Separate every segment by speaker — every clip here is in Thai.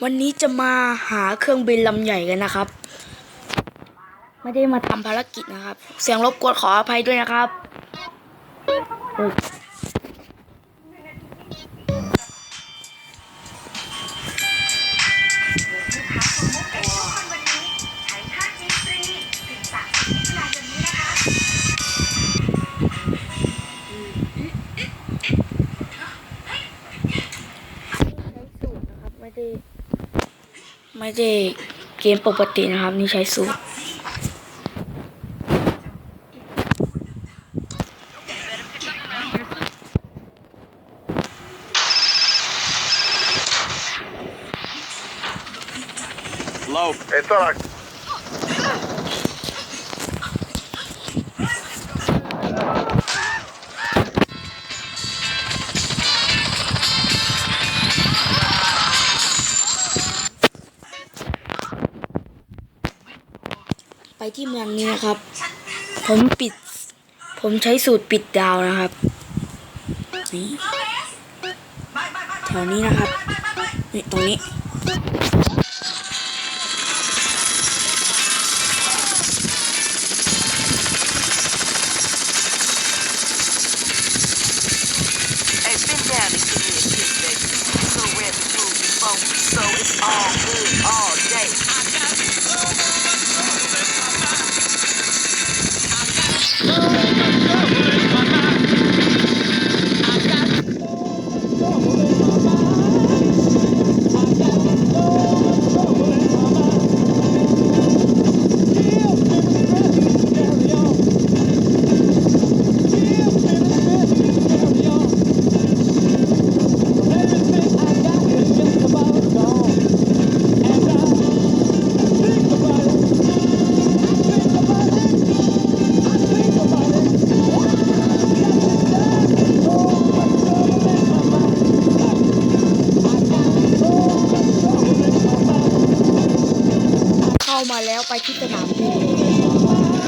Speaker 1: วันนี้จะมาหาเครื่องบินลำใหญ่กันนะครับไม่ได้มาทำภารกิจนะครับเสียงรบกวนขออภัยด้วยนะครับไม่ได้เกมปกตินะครับนี่ใช้สูตร
Speaker 2: Low. Esta
Speaker 1: ไปที่เมืองนี้นะครับผมใช้สูตรปิดดาวนะครับนี่แถวนี้นะครับนี่ตรงนี้เข้ามาแล้วไปที่สนามบิน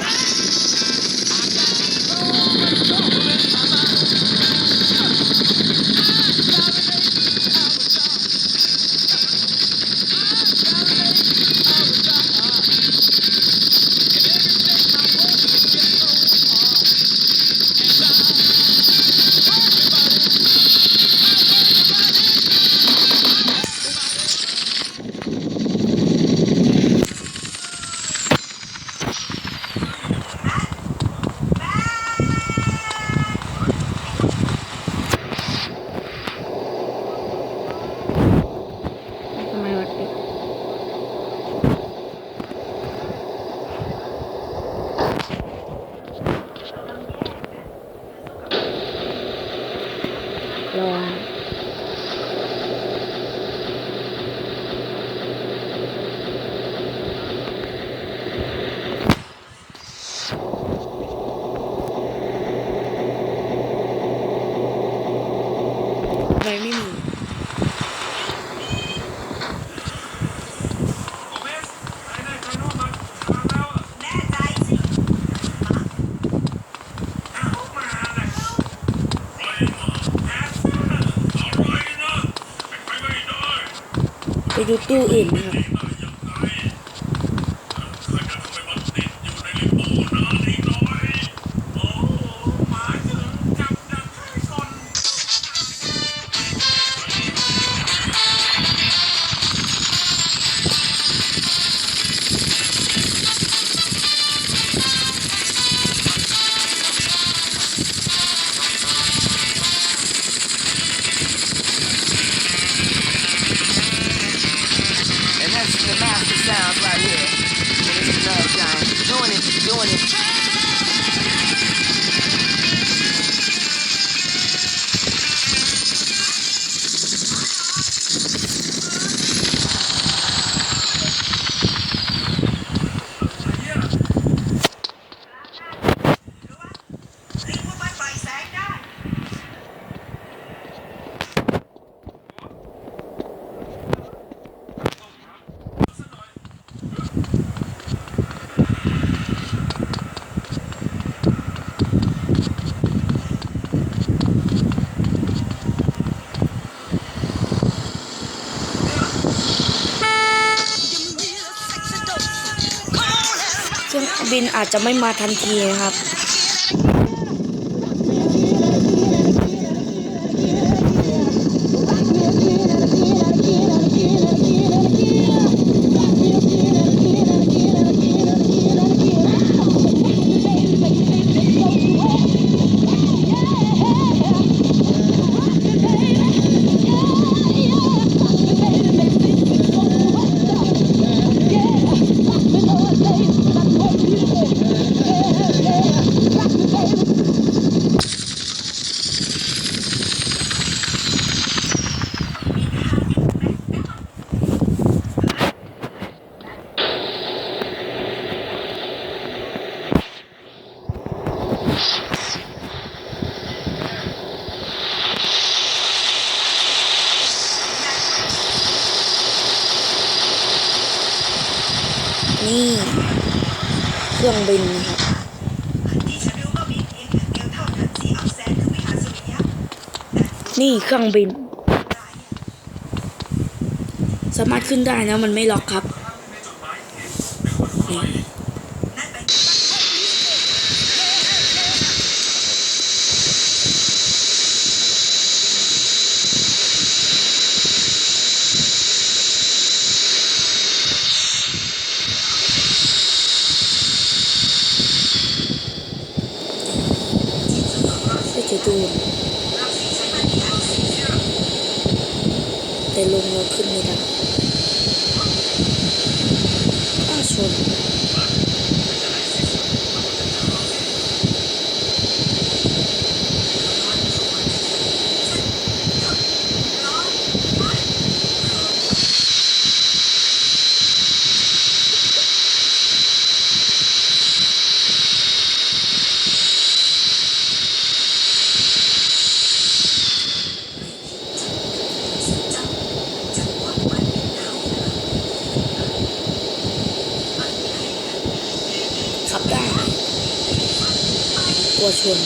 Speaker 1: ทำไมวะติดรอไม่มีไปดูตู้อื่นนะครับ บินอาจจะไม่มาทันทีนะครับนี่เครื่องบินนะครับนี่เครื่องบินสามารถขึ้นได้นะมันไม่ล็อกครับนี่จะดูแต่ลงแล้วขึ้นไม่ได้ชนขับได้กลัวชน